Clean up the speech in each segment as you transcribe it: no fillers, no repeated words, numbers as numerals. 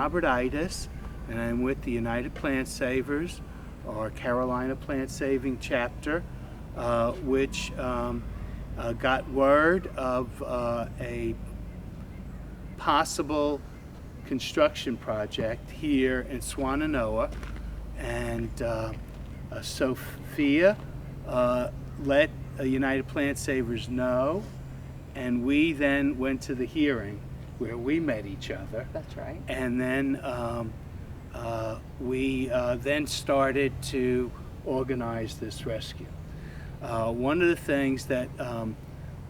Robert Itis, and I'm with the United Plant Savers, our Carolina Plant Saving chapter, which got word of a possible construction project here in Swannanoa, and Sophia let United Plant Savers know, and we then went to the hearing where we met each other. That's right. And then we then started to organize this rescue. One of the things that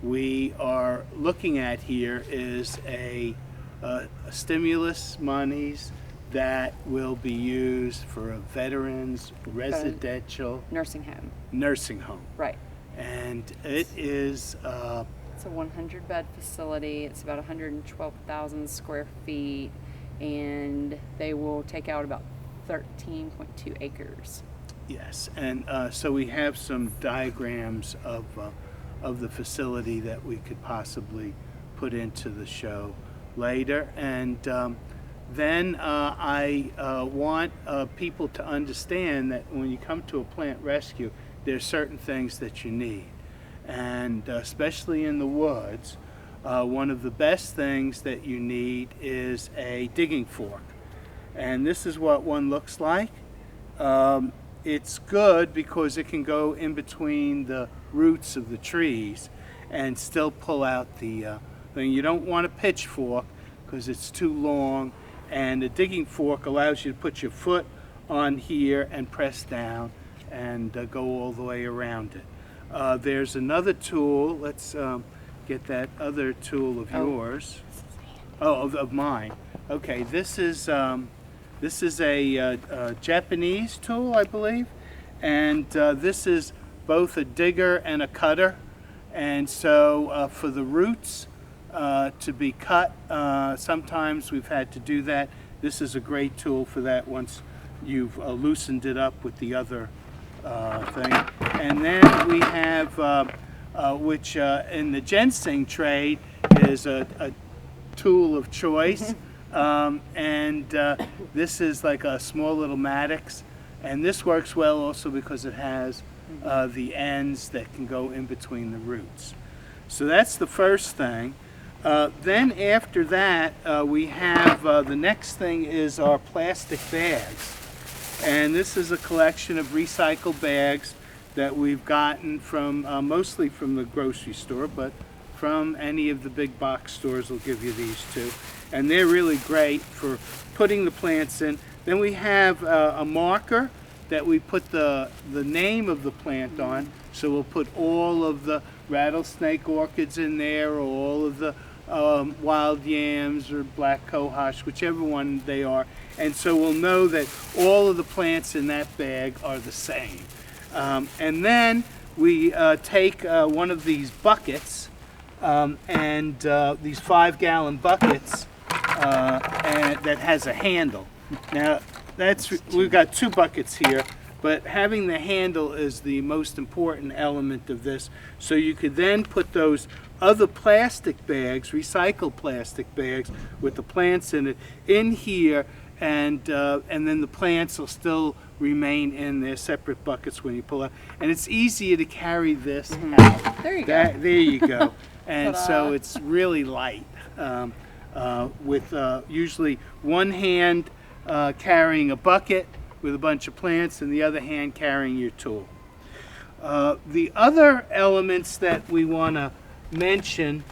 we are looking at here is a stimulus monies that will be used for a veterans residential nursing home. Nursing home. Right. And it is it's a 100-bed facility. It's about 112,000 square feet, and they will take out about 13.2 acres. Yes, and so we have some diagrams of the facility that we could possibly put into the show later, and then I want people to understand that when you come to a plant rescue, there's certain things that you need, and especially in the woods, one of the best things that you need is a digging fork, and this is what one looks like. It's good because it can go in between the roots of the trees and still pull out the thing. You don't want a pitchfork because it's too long, and a digging fork allows you to put your foot on here and press down and go all the way around it. There's another tool. Let's get that other tool of yours. Oh, of mine. Okay, this is a Japanese tool, I believe, and this is both a digger and a cutter, and so for the roots to be cut, sometimes we've had to do that. This is a great tool for that once you've loosened it up with the other thing. And then we have, which in the ginseng trade is a tool of choice. This is like a small little mattox, and this works well also because it has the ends that can go in between the roots. So that's the first thing. Then after that, we have the next thing is our plastic bags, and this is a collection of recycled bags that we've gotten from mostly from the grocery store, but from any of the big box stores will give you these too. And they're really great for putting the plants in. Then we have a marker that we put the name of the plant on. So we'll put all of the rattlesnake orchids in there, or all of the wild yams or black cohosh, whichever one they are. And so we'll know that all of the plants in that bag are the same. And then we take one of these buckets, and these 5-gallon buckets, and that has a handle. Now we've got 2 buckets here, but having the handle is the most important element of this. So you could then put those other plastic bags, recycled plastic bags with the plants in it, in here, and then the plants will still remain in their separate buckets when you pull out. And it's easier to carry this out. There you go. There you go. And so it's really light. With usually one hand carrying a bucket with a bunch of plants and the other hand carrying your tool. The other elements that we want to mention,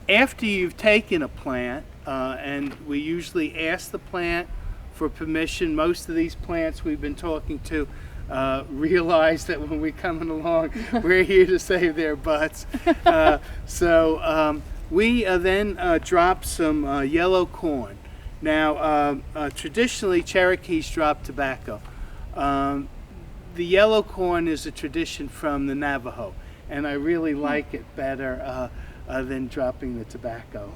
after you've taken a plant, and we usually ask the plant for permission. Most of these plants we've been talking to realize that when we're coming along, we're here to save their butts. So we then drop some yellow corn. Now, traditionally, Cherokees drop tobacco. The yellow corn is a tradition from the Navajo, and I really like it better than dropping the tobacco.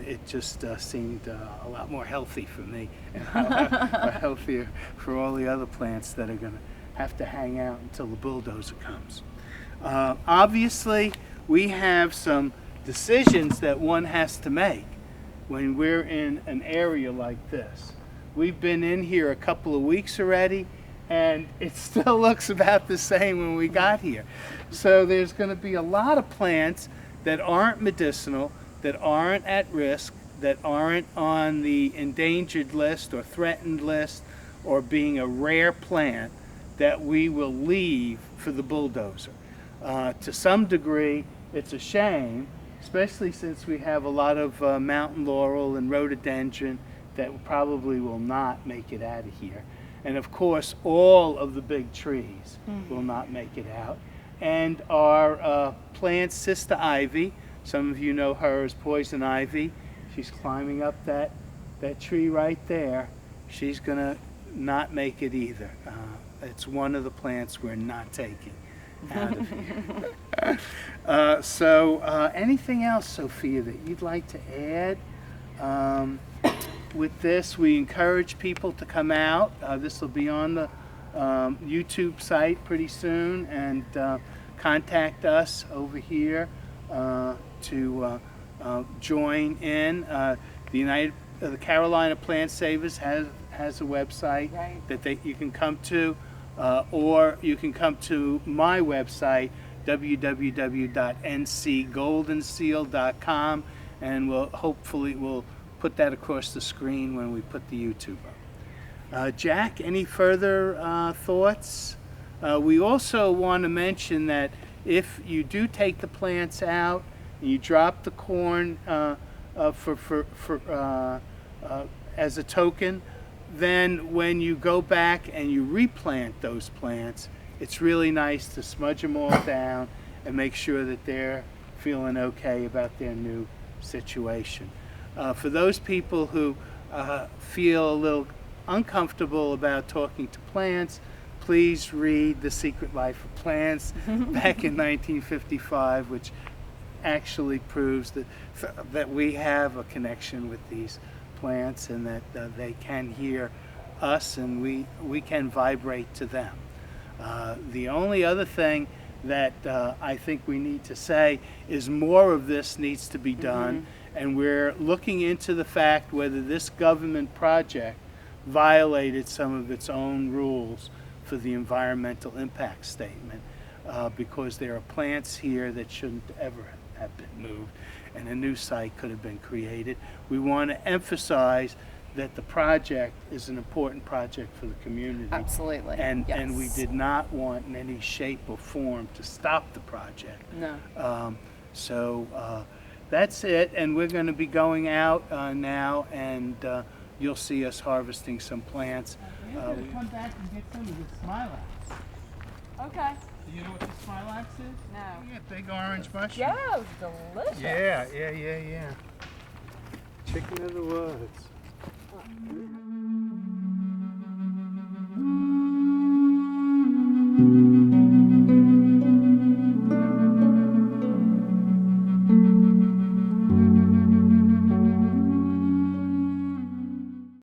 It just seemed a lot more healthy for me, and healthier for all the other plants that are going to have to hang out until the bulldozer comes. Obviously, we have some decisions that one has to make. when we're in an area like this. We've been in here a couple of weeks already, and it still looks about the same when we got here. So there's going to be a lot of plants that aren't medicinal, that aren't at risk, that aren't on the endangered list or threatened list, or being a rare plant, that we will leave for the bulldozer. To some degree, it's a shame, especially since we have a lot of mountain laurel and rhododendron that probably will not make it out of here. And of course, all of the big trees will not make it out. And our plant, Sister Ivy, some of you know her as poison ivy. She's climbing up that tree right there. She's gonna not make it either. It's one of the plants we're not taking out of here. So anything else, Sophia, that you'd like to add? With this, we encourage people to come out. This will be on the YouTube site pretty soon, and contact us over here to join in. The Carolina Plant Savers has a website that you can come to, or you can come to my website, www.ncgoldenseal.com, and we'll put that across the screen when we put the YouTube up. Jack, any further thoughts? We also want to mention that if you do take the plants out and you drop the corn as a token, then when you go back and you replant those plants, it's really nice to smudge them all down and make sure that they're feeling okay about their new situation. For those people who feel a little uncomfortable about talking to plants, please read The Secret Life of Plants back in 1955, which actually proves that we have a connection with these plants, and that they can hear us, and we can vibrate to them. The only other thing that I think we need to say is more of this needs to be done, and we're looking into the fact whether this government project violated some of its own rules for the environmental impact statement, because there are plants here that shouldn't ever have been moved, and a new site could have been created. We want to emphasize that the project is an important project for the community. Absolutely. And yes. and we did not want in any shape or form to stop the project. No. So that's it, and we're going to be going out now, and you'll see us harvesting some plants. We're going to come back and get some of the smilax. Okay. Do you know what the smilax is? No. Yeah, big orange mushroom. Yeah, delicious. Yeah. Chicken of the woods.